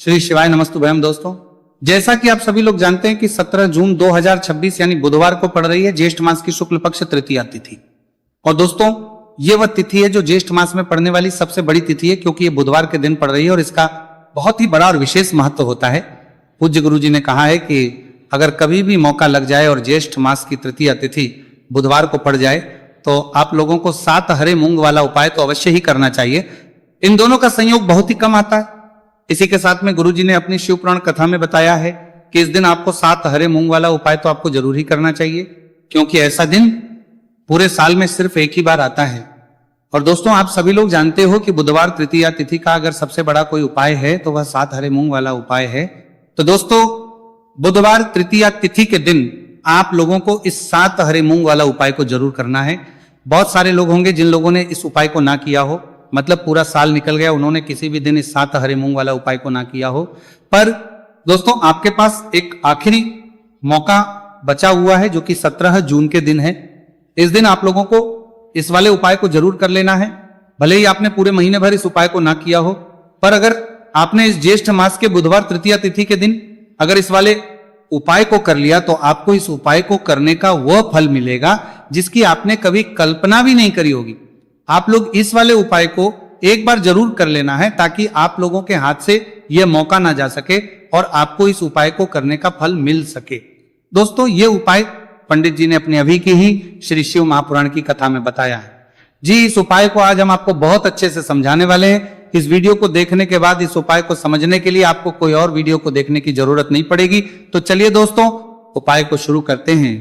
श्री शिवाय नमस्तुभयम। दोस्तों, जैसा कि आप सभी लोग जानते हैं कि 17 जून 2026 यानी बुधवार को पड़ रही है ज्येष्ठ मास की शुक्ल पक्ष तृतीया तिथि। और दोस्तों, ये वह तिथि है जो ज्येष्ठ मास में पड़ने वाली सबसे बड़ी तिथि है, क्योंकि ये बुधवार के दिन पड़ रही है और इसका बहुत ही बड़ा और विशेष महत्व होता है। पूज्य गुरु जी ने कहा है कि अगर कभी भी मौका लग जाए और ज्येष्ठ मास की तृतीया तिथि बुधवार को पड़ जाए तो आप लोगों को 7 हरे मूंग वाला उपाय तो अवश्य ही करना चाहिए। इन दोनों का संयोग बहुत ही कम आता है। इसी के साथ में गुरुजी ने अपनी शिव पुराण कथा में बताया है कि इस दिन आपको 7 हरे मूंग वाला उपाय तो आपको जरूर ही करना चाहिए, क्योंकि ऐसा दिन पूरे साल में सिर्फ एक ही बार आता है। और दोस्तों, आप सभी लोग जानते हो कि बुधवार तृतीया तिथि का अगर सबसे बड़ा कोई उपाय है तो वह 7 हरे मूंग वाला उपाय है। तो दोस्तों, बुधवार तृतीया तिथि के दिन आप लोगों को इस 7 हरे मूंग वाला उपाय को जरूर करना है। बहुत सारे लोग होंगे जिन लोगों ने इस उपाय को ना किया हो, मतलब पूरा साल निकल गया, उन्होंने किसी भी दिन इस 7 हरे मूंग वाला उपाय को ना किया हो। पर दोस्तों, आपके पास एक आखिरी मौका बचा हुआ है जो कि 17 जून के दिन है। इस दिन आप लोगों को इस वाले उपाय को जरूर कर लेना है। भले ही आपने पूरे महीने भर इस उपाय को ना किया हो, पर अगर आपने इस ज्येष्ठ मास के बुधवार तृतीया तिथि के दिन अगर इस वाले उपाय को कर लिया तो आपको इस उपाय को करने का वह फल मिलेगा जिसकी आपने कभी कल्पना भी नहीं करी होगी। आप लोग इस वाले उपाय को एक बार जरूर कर लेना है ताकि आप लोगों के हाथ से यह मौका ना जा सके और आपको इस उपाय को करने का फल मिल सके। दोस्तों, ये उपाय पंडित जी ने अपने अभी की ही श्री शिव महापुराण की कथा में बताया है। जी, इस उपाय को आज हम आपको बहुत अच्छे से समझाने वाले हैं। इस वीडियो को देखने के बाद इस उपाय को समझने के लिए आपको कोई और वीडियो को देखने की जरूरत नहीं पड़ेगी। तो चलिए दोस्तों, उपाय को शुरू करते हैं।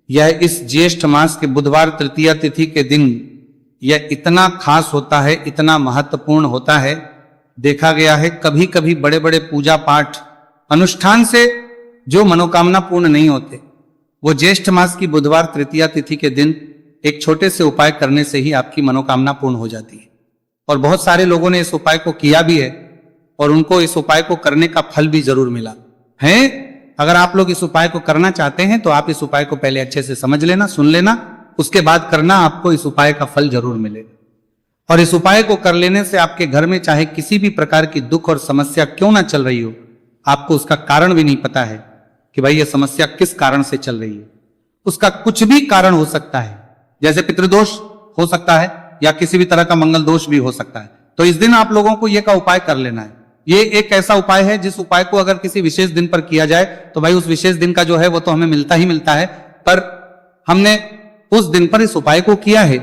यह इस ज्येष्ठ मास के बुधवार तृतीया तिथि के दिन यह इतना खास होता है, इतना महत्वपूर्ण होता है। देखा गया है कभी कभी बड़े बड़े पूजा पाठ अनुष्ठान से जो मनोकामना पूर्ण नहीं होते, वो ज्येष्ठ मास की बुधवार तृतीया तिथि के दिन एक छोटे से उपाय करने से ही आपकी मनोकामना पूर्ण हो जाती है। और बहुत सारे लोगों ने इस उपाय को किया भी है और उनको इस उपाय को करने का फल भी जरूर मिला है। अगर आप लोग इस उपाय को करना चाहते हैं तो आप इस उपाय को पहले अच्छे से समझ लेना, सुन लेना, उसके बाद करना, आपको इस उपाय का फल जरूर मिलेगा। और इस उपाय को कर लेने से आपके घर में चाहे किसी भी प्रकार की दुख और समस्या क्यों ना चल रही हो, आपको उसका कारण भी नहीं पता है कि भाई ये समस्या किस कारण से चल रही है। उसका कुछ भी कारण हो सकता है, जैसे पितृदोष हो सकता है या किसी भी तरह का मंगल दोष भी हो सकता है। तो इस दिन आप लोगों को यह का उपाय कर लेना है। ये एक ऐसा उपाय है जिस उपाय को अगर किसी विशेष दिन पर किया जाए तो भाई उस विशेष दिन का जो है वो तो हमें मिलता ही मिलता है, पर हमने उस दिन पर इस उपाय को किया है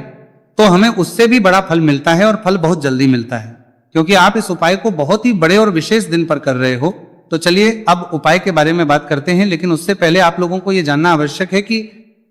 तो हमें उससे भी बड़ा फल मिलता है और फल बहुत जल्दी मिलता है, क्योंकि आप इस उपाय को बहुत ही बड़े और विशेष दिन पर कर रहे हो। तो चलिए अब उपाय के बारे में बात करते हैं, लेकिन उससे पहले आप लोगों को यह जानना आवश्यक है कि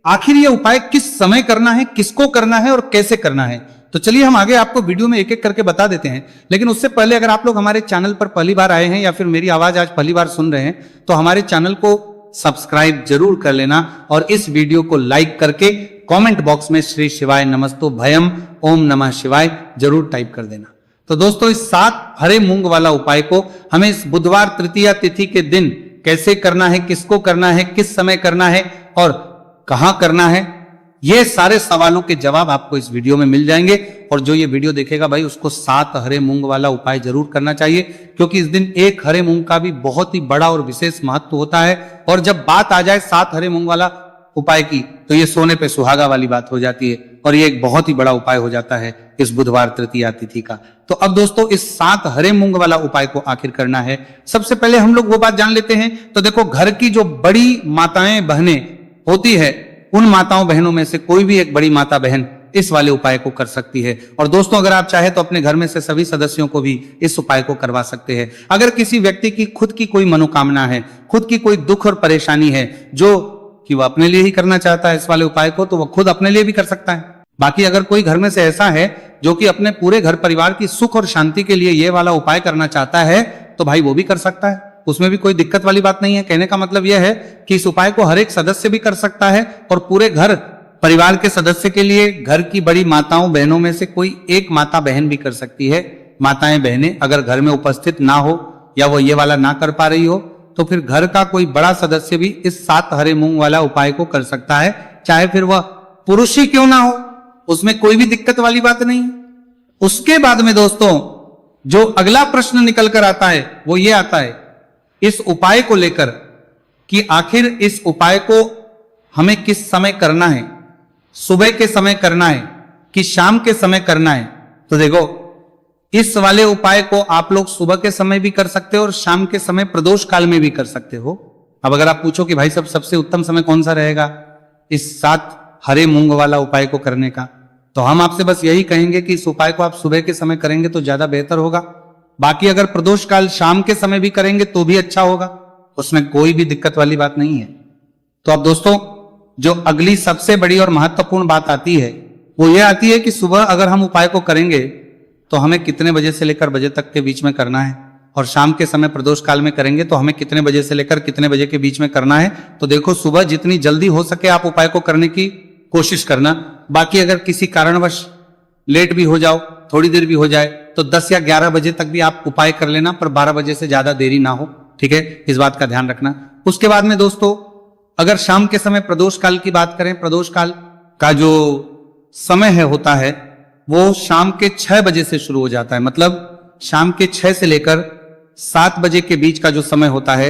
आखिर यह उपाय किस समय करना है, किसको करना है और कैसे करना है। तो चलिए हम आगे आपको वीडियो में एक एक करके बता देते हैं। लेकिन उससे पहले अगर आप लोग हमारे चैनल पर पहली बार आए हैं या फिर मेरी आवाज आज पहली बार सुन रहे हैं तो हमारे चैनल को सब्सक्राइब जरूर कर लेना और इस वीडियो को लाइक करके कमेंट बॉक्स में श्री शिवाय नमस्तुभयम ओम नमः शिवाय जरूर टाइप कर देना। तो दोस्तों, इस 7 हरे मूंग वाला उपाय को हमें इस बुधवार तृतीया तिथि के दिन कैसे करना है, किसको करना है, किस समय करना है और कहां करना है, ये सारे सवालों के जवाब आपको इस वीडियो में मिल जाएंगे। और जो ये वीडियो देखेगा भाई उसको 7 हरे मूंग वाला उपाय जरूर करना चाहिए, क्योंकि इस दिन एक हरे मूंग का भी बहुत ही बड़ा और विशेष महत्व होता है। और जब बात आ जाए 7 हरे मूंग वाला उपाय की तो ये सोने पे सुहागा वाली बात हो जाती है और ये एक बहुत ही बड़ा उपाय हो जाता है इस बुधवार तृतीया तिथि का। तो अब दोस्तों, इस 7 हरे मूंग वाला उपाय को आखिर करना है। सबसे पहले हम लोग वो बात जान लेते हैं। तो देखो, घर की जो बड़ी माताएं बहनें होती है, उन माताओं बहनों में से कोई भी एक बड़ी माता बहन इस वाले उपाय को कर सकती है। और दोस्तों, अगर आप चाहे तो अपने घर में से सभी सदस्यों को भी इस उपाय को करवा सकते हैं। अगर किसी व्यक्ति की खुद की कोई मनोकामना है, खुद की कोई दुख और परेशानी है जो कि वह अपने लिए ही करना चाहता है इस वाले उपाय को, तो वह खुद अपने लिए भी कर सकता है। बाकी अगर कोई घर में से ऐसा है जो कि अपने पूरे घर परिवार की सुख और शांति के लिए ये वाला उपाय करना चाहता है तो भाई वो भी कर सकता है, उसमें भी कोई दिक्कत वाली बात नहीं है। कहने का मतलब यह है कि इस उपाय को हर एक सदस्य भी कर सकता है और पूरे घर परिवार के सदस्य के लिए घर की बड़ी माताओं बहनों में से कोई एक माता बहन भी कर सकती है। माताएं बहनें अगर घर में उपस्थित ना हो या वो ये वाला ना कर पा रही हो तो फिर घर का कोई बड़ा सदस्य भी इस 7 हरे मूंग वाला उपाय को कर सकता है, चाहे फिर वह पुरुष ही क्यों ना हो, उसमें कोई भी दिक्कत वाली बात नहीं। उसके बाद में दोस्तों, जो अगला प्रश्न निकल कर आता है वो ये आता है इस उपाय को लेकर कि आखिर इस उपाय को हमें किस समय करना है, सुबह के समय करना है कि शाम के समय करना है। तो देखो, इस वाले उपाय को आप लोग सुबह के समय भी कर सकते हो और शाम के समय प्रदोष काल में भी कर सकते हो। अब अगर आप पूछो कि भाई साहब सबसे उत्तम समय कौन सा रहेगा इस 7 हरे मूंग वाला उपाय को करने का, तो हम आपसे बस यही कहेंगे कि इस उपाय को आप सुबह के समय करेंगे तो ज्यादा बेहतर होगा। बाकी अगर प्रदोष काल शाम के समय भी करेंगे तो भी अच्छा होगा, उसमें कोई भी दिक्कत वाली बात नहीं है। तो अब दोस्तों, जो अगली सबसे बड़ी और महत्वपूर्ण बात आती है वो ये आती है कि सुबह अगर हम उपाय को करेंगे तो हमें कितने बजे से लेकर बजे तक के बीच में करना है, और शाम के समय प्रदोष काल में करेंगे तो हमें कितने बजे से लेकर कितने बजे के बीच में करना है। तो देखो, सुबह जितनी जल्दी हो सके आप उपाय को करने की कोशिश करना। बाकी अगर किसी कारणवश लेट भी हो जाओ, थोड़ी देर भी हो जाए, तो 10 या 11 बजे तक भी आप उपाय कर लेना, पर 12 बजे से ज्यादा देरी ना हो। ठीक है, इस बात का ध्यान रखना। उसके बाद में दोस्तों, अगर शाम के समय प्रदोष काल की बात करें, प्रदोष काल का जो समय है होता है वो शाम के 6 बजे से शुरू हो जाता है। मतलब शाम के 6 से लेकर 7 बजे के बीच का जो समय होता है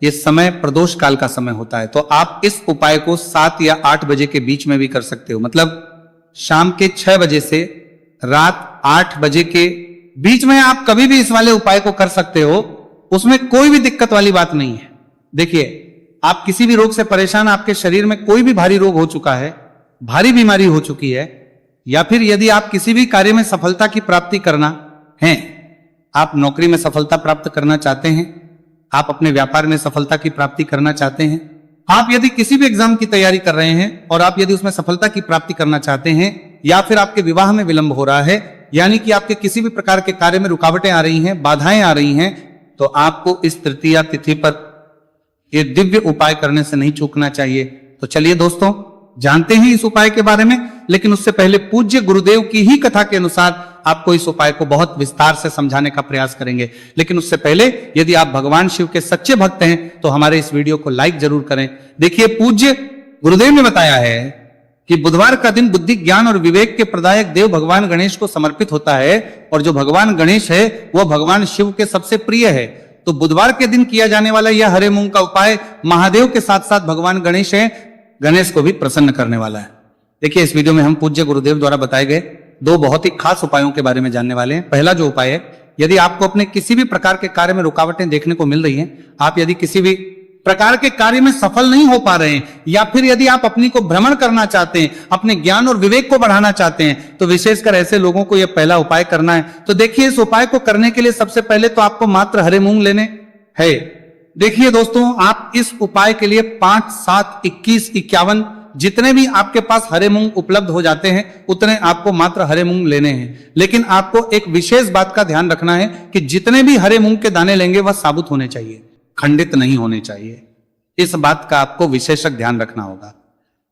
ये समय प्रदोष काल का समय होता है। तो आप इस उपाय को 7 या 8 बजे के बीच में भी कर सकते हो। मतलब शाम के 6 बजे से रात 8 बजे के बीच में आप कभी भी इस वाले उपाय को कर सकते हो, उसमें कोई भी दिक्कत वाली बात नहीं है। देखिए, आप किसी भी रोग से परेशान, आपके शरीर में कोई भी भारी रोग हो चुका है, भारी बीमारी हो चुकी है, या फिर यदि आप किसी भी कार्य में सफलता की प्राप्ति करना है, आप नौकरी में सफलता प्राप्त करना चाहते हैं, आप अपने व्यापार में सफलता की प्राप्ति करना चाहते हैं, आप यदि किसी भी एग्जाम की तैयारी कर रहे हैं और आप यदि उसमें सफलता की प्राप्ति करना चाहते हैं, या फिर आपके विवाह में विलंब हो रहा है, यानी कि आपके किसी भी प्रकार के कार्य में रुकावटें आ रही हैं, बाधाएं आ रही हैं, तो आपको इस तृतीया तिथि पर ये दिव्य उपाय करने से नहीं चूकना चाहिए। तो चलिए दोस्तों, जानते हैं इस उपाय के बारे में, लेकिन उससे पहले पूज्य गुरुदेव की ही कथा के अनुसार आपको इस उपाय को बहुत विस्तार से समझाने का प्रयास करेंगे। लेकिन उससे पहले यदि आप भगवान शिव के सच्चे भक्त हैं तो हमारे इस वीडियो को लाइक जरूर करें। देखिए, पूज्य गुरुदेव ने बताया है कि बुधवार का दिन बुद्धि, ज्ञान और विवेक के प्रदायक देव भगवान गणेश को समर्पित होता है, और जो भगवान गणेश है वह भगवान शिव के सबसे प्रिय है। तो बुधवार के दिन किया जाने वाला यह हरे मूंग का उपाय महादेव के साथ साथ भगवान गणेश है, गणेश को भी प्रसन्न करने वाला है। देखिए, इस वीडियो में हम पूज्य गुरुदेव द्वारा बताए गए 2 बहुत ही खास उपायों के बारे में जानने वाले हैं। पहला जो उपाय है, यदि आपको अपने किसी भी प्रकार के कार्य में रुकावटें देखने को मिल रही हैं, आप यदि किसी भी प्रकार के कार्य में सफल नहीं हो पा रहे हैं, या फिर यदि आप अपनी को भ्रमण करना चाहते हैं, अपने ज्ञान और विवेक को बढ़ाना चाहते हैं, तो विशेषकर ऐसे लोगों को यह पहला उपाय करना है। तो देखिए, इस उपाय को करने के लिए सबसे पहले तो आपको मात्र हरे मूंग लेने हैं। देखिए दोस्तों, आप इस उपाय के लिए 5, 7, 21, 51 जितने भी आपके पास हरे मूंग उपलब्ध हो जाते हैं उतने आपको मात्र हरे मूंग लेने हैं। लेकिन आपको एक विशेष बात का ध्यान रखना है कि जितने भी हरे मूंग के दाने लेंगे वह साबुत होने चाहिए, खंडित नहीं होने चाहिए। इस बात का आपको विशेषक ध्यान रखना होगा।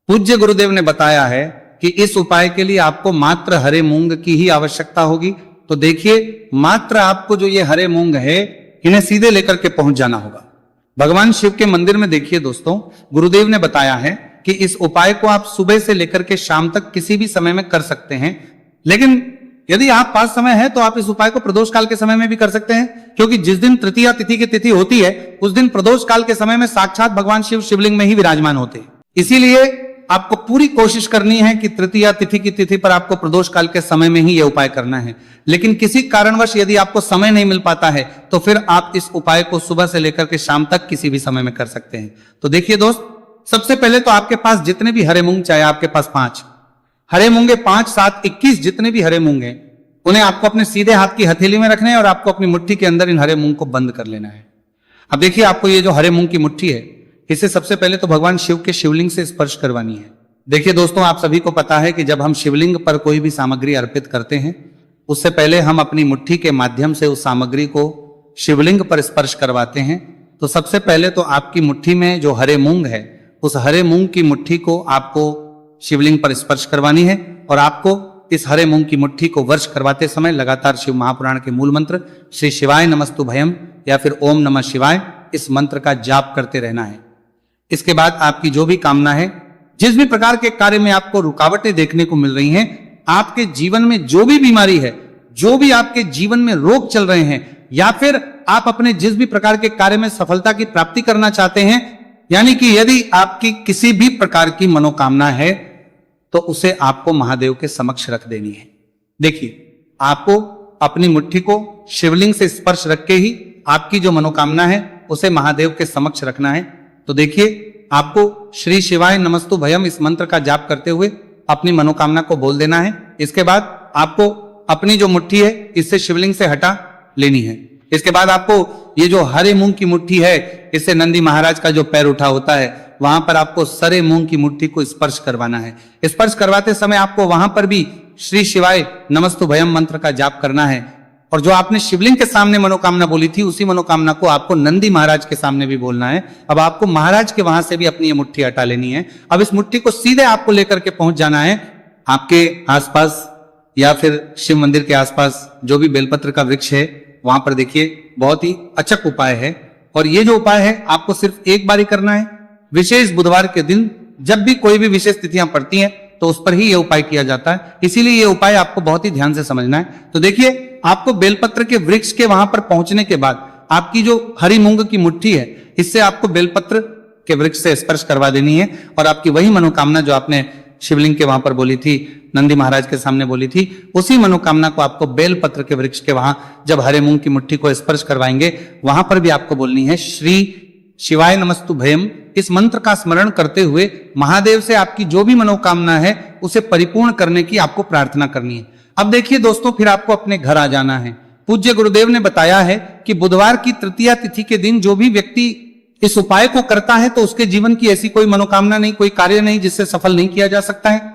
पूज्य गुरुदेव ने बताया है कि इस उपाय के लिए आपको मात्र हरे मूंग की ही आवश्यकता होगी। तो देखिए, मात्र आपको जो ये हरे मूंग है इन्हें सीधे लेकर के पहुंच जाना होगा भगवान शिव के मंदिर में। देखिए दोस्तों, गुरुदेव ने बताया है कि इस उपाय को आप सुबह से लेकर के शाम तक किसी भी समय में कर सकते हैं, लेकिन यदि आप पास समय है तो आप इस उपाय को प्रदोष काल के समय में भी कर सकते हैं, क्योंकि जिस दिन तृतीया तिथि की तिथि होती है उस दिन प्रदोष काल के समय में साक्षात भगवान शिव शिवलिंग में ही विराजमान होते हैं। इसीलिए आपको पूरी कोशिश करनी है कि तृतीया तिथि की तिथि पर आपको प्रदोष काल के समय में ही यह उपाय करना है। लेकिन किसी कारणवश यदि आपको समय नहीं मिल पाता है तो फिर आप इस उपाय को सुबह से लेकर के शाम तक किसी भी समय में कर सकते हैं। तो देखिए दोस्त, सबसे पहले तो आपके पास जितने भी हरे मूंग, चाहे आपके पास 5 हरे मूंगे, 5, 7, 21 जितने भी हरे मूंग हैं, उन्हें आपको अपने सीधे हाथ की हथेली में रखना है और आपको अपनी मुट्ठी के अंदर इन हरे मूंग को बंद कर लेना है। अब देखिए, आपको ये जो हरे मूंग की मुट्ठी है इसे सबसे पहले तो भगवान शिव के शिवलिंग से स्पर्श करवानी है। देखिए दोस्तों, आप सभी को पता है कि जब हम शिवलिंग पर कोई भी सामग्री अर्पित करते हैं उससे पहले हम अपनी मुट्ठी के माध्यम से उस सामग्री को शिवलिंग पर स्पर्श करवाते हैं। तो सबसे पहले तो आपकी मुट्ठी में जो हरे मूंग है उस हरे मूंग की मुट्ठी को आपको शिवलिंग पर स्पर्श करवानी है, और आपको इस हरे मूंग की मुट्ठी को वर्ष करवाते समय लगातार शिव महापुराण के मूल मंत्र श्री शिवाय नमस्तु भयम या फिर ओम नमः शिवाय इस मंत्र का जाप करते रहना है। इसके बाद आपकी जो भी कामना है, जिस भी प्रकार के कार्य में आपको रुकावटें देखने को मिल रही हैं, आपके जीवन में जो भी बीमारी है जो भी आपके जीवन में रोग चल रहे हैं, या फिर आप अपने जिस भी प्रकार के कार्य में सफलता की प्राप्ति करना चाहते हैं, यानी कि यदि आपकी किसी भी प्रकार की मनोकामना है तो उसे आपको महादेव के समक्ष रख देनी है। देखिए, आपको अपनी मुट्ठी को शिवलिंग से स्पर्श रख के ही आपकी जो मनोकामना है उसे महादेव के समक्ष रखना है। तो देखिए, आपको श्री शिवाय नमस्तु भयम इस मंत्र का जाप करते हुए अपनी मनोकामना को बोल देना है। इसके बाद आपको अपनी जो मुट्ठी है इससे शिवलिंग से हटा लेनी है। इसके बाद आपको ये जो हरे मूंग की मुट्ठी है, इससे नंदी महाराज का जो पैर उठा होता है वहां पर आपको सरे मूंग की मुट्ठी को स्पर्श करवाना है। स्पर्श करवाते समय आपको वहां पर भी श्री शिवाय नमस्तु भयम मंत्र का जाप करना है। और जो आपने शिवलिंग के सामने मनोकामना बोली थी, उसी मनोकामना को आपको नंदी महाराज के सामने भी बोलना है। अब आपको महाराज के वहां से भी अपनी ये मुट्ठी हटा लेनी है। अब इस मुट्ठी को सीधे आपको लेकर के पहुंच जाना है आपके आसपास या फिर शिव मंदिर के आसपास जो भी बेलपत्र का वृक्ष है वहां पर। देखिए, बहुत ही अचक उपाय है, और ये जो उपाय है आपको सिर्फ एक बार ही करना है। विशेष बुधवार के दिन जब भी कोई भी विशेष तिथियां पड़ती हैं तो उस पर ही यह उपाय किया जाता है, इसीलिए यह उपाय आपको बहुत ही ध्यान से समझना है। तो देखिए, आपको बेलपत्र के वृक्ष के वहां पर पहुंचने के बाद आपकी जो हरी मूंग की मुट्ठी है इससे आपको बेलपत्र के वृक्ष से स्पर्श करवा देनी है, और आपकी वही मनोकामना जो आपने शिवलिंग के वहां पर बोली थी, नंदी महाराज के सामने बोली थी, उसी मनोकामना को आपको बेलपत्र के वृक्ष के वहां जब हरे मूंग की मुट्ठी को स्पर्श करवाएंगे वहां पर भी आपको बोलनी है श्री शिवाय नमस्तु भयम। इस मंत्र का स्मरण करते हुए महादेव से आपकी जो भी मनोकामना है उसे परिपूर्ण करने की आपको प्रार्थना करनी है। अब देखिए दोस्तों, फिर आपको अपने घर आ जाना है। पूज्य गुरुदेव ने बताया है कि बुधवार की तृतीया तिथि के दिन जो भी व्यक्ति इस उपाय को करता है तो उसके जीवन की ऐसी कोई मनोकामना नहीं, कोई कार्य नहीं जिससे सफल नहीं किया जा सकता है।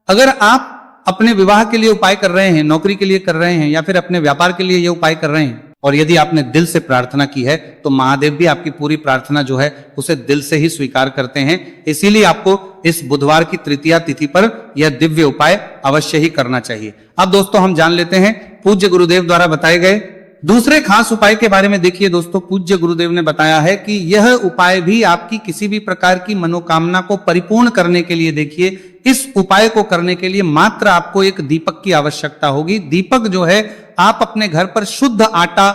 अगर आप अपने विवाह के लिए उपाय कर रहे हैं, नौकरी के लिए कर रहे हैं, या फिर अपने व्यापार के लिए ये उपाय कर रहे हैं, और यदि आपने दिल से प्रार्थना की है तो महादेव भी आपकी पूरी प्रार्थना जो है उसे दिल से ही स्वीकार करते हैं। इसीलिए आपको इस बुधवार की तृतीया तिथि पर यह दिव्य उपाय अवश्य ही करना चाहिए। अब दोस्तों, हम जान लेते हैं पूज्य गुरुदेव द्वारा बताए गए दूसरे खास उपाय के बारे में। देखिए दोस्तों, पूज्य गुरुदेव ने बताया है कि यह उपाय भी आपकी किसी भी प्रकार की मनोकामना को परिपूर्ण करने के लिए, देखिए, इस उपाय को करने के लिए मात्र आपको एक दीपक की आवश्यकता होगी। दीपक जो है आप अपने घर पर शुद्ध आटा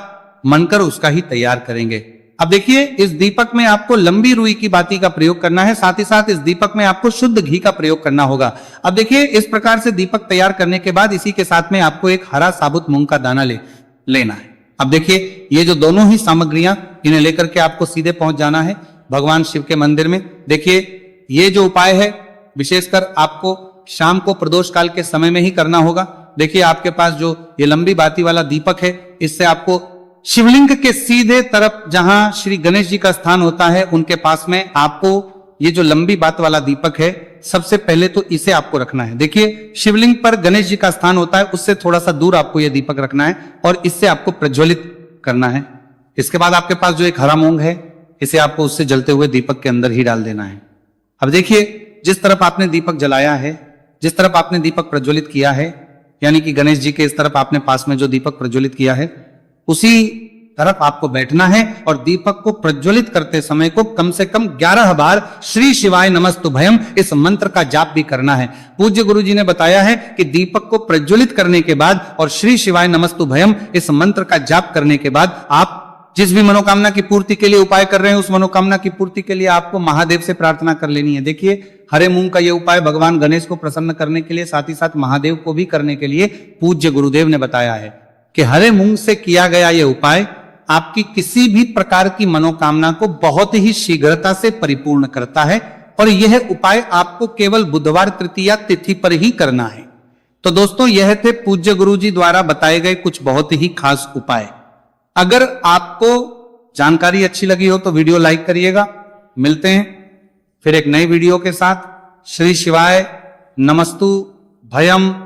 मनकर उसका ही तैयार करेंगे। अब देखिए, इस दीपक में आपको लंबी रुई की बाती का प्रयोग करना है, साथ ही साथ इस दीपक में आपको शुद्ध घी का प्रयोग करना होगा। अब देखिए, इस प्रकार से दीपक तैयार करने के बाद इसी के साथ में आपको एक हरा साबुत मूंग का दाना लेना है। अब देखिए, ये जो दोनों ही सामग्रियां, इन्हें लेकर के आपको सीधे पहुंच जाना है भगवान शिव के मंदिर में। देखिए, ये जो उपाय है विशेषकर आपको शाम को प्रदोष काल के समय में ही करना होगा। देखिए, आपके पास जो ये लंबी बाती वाला दीपक है, इससे आपको शिवलिंग के सीधे तरफ जहां श्री गणेश जी का स्थान होता है उनके पास में आपको ये जो लंबी बात वाला दीपक है, सबसे पहले तो इसे आपको रखना है। देखिए, शिवलिंग पर गणेश जी का स्थान होता है, उससे थोड़ा सा दूर आपको यह दीपक रखना है और इससे आपको प्रज्वलित करना है। इसके बाद आपके पास जो एक हरा मूंग है, इसे आपको उससे जलते हुए दीपक के अंदर ही डाल देना है। अब देखिए, जिस तरफ आपने दीपक जलाया है, जिस तरफ आपने दीपक प्रज्वलित किया है, यानी कि गणेश जी के इस तरफ आपने पास में जो दीपक प्रज्वलित किया है, उसी तरफ आपको बैठना है और दीपक को प्रज्वलित करते समय को कम से कम 11 बार श्री शिवाय नमस्तु भयम इस मंत्र का जाप भी करना है। पूज्य गुरु जी ने बताया है कि दीपक को प्रज्वलित करने के बाद और श्री शिवाय नमस्तु भयम इस मंत्र का जाप करने के बाद आप जिस भी मनोकामना की पूर्ति के लिए उपाय कर रहे हैं, उस मनोकामना की पूर्ति के लिए आपको महादेव से प्रार्थना कर लेनी है। देखिए, हरे मूंग का यह उपाय भगवान गणेश को प्रसन्न करने के लिए, साथ ही साथ महादेव को भी करने के लिए पूज्य गुरुदेव ने बताया है कि हरे मूंग से किया गया यह उपाय आपकी किसी भी प्रकार की मनोकामना को बहुत ही शीघ्रता से परिपूर्ण करता है, और यह उपाय आपको केवल बुधवार तृतीया तिथि पर ही करना है। तो दोस्तों, यह थे पूज्य गुरु जी द्वारा बताए गए कुछ बहुत ही खास उपाय। अगर आपको जानकारी अच्छी लगी हो तो वीडियो लाइक करिएगा। मिलते हैं फिर एक नई वीडियो के साथ। श्री शिवाय नमस्तु भयम।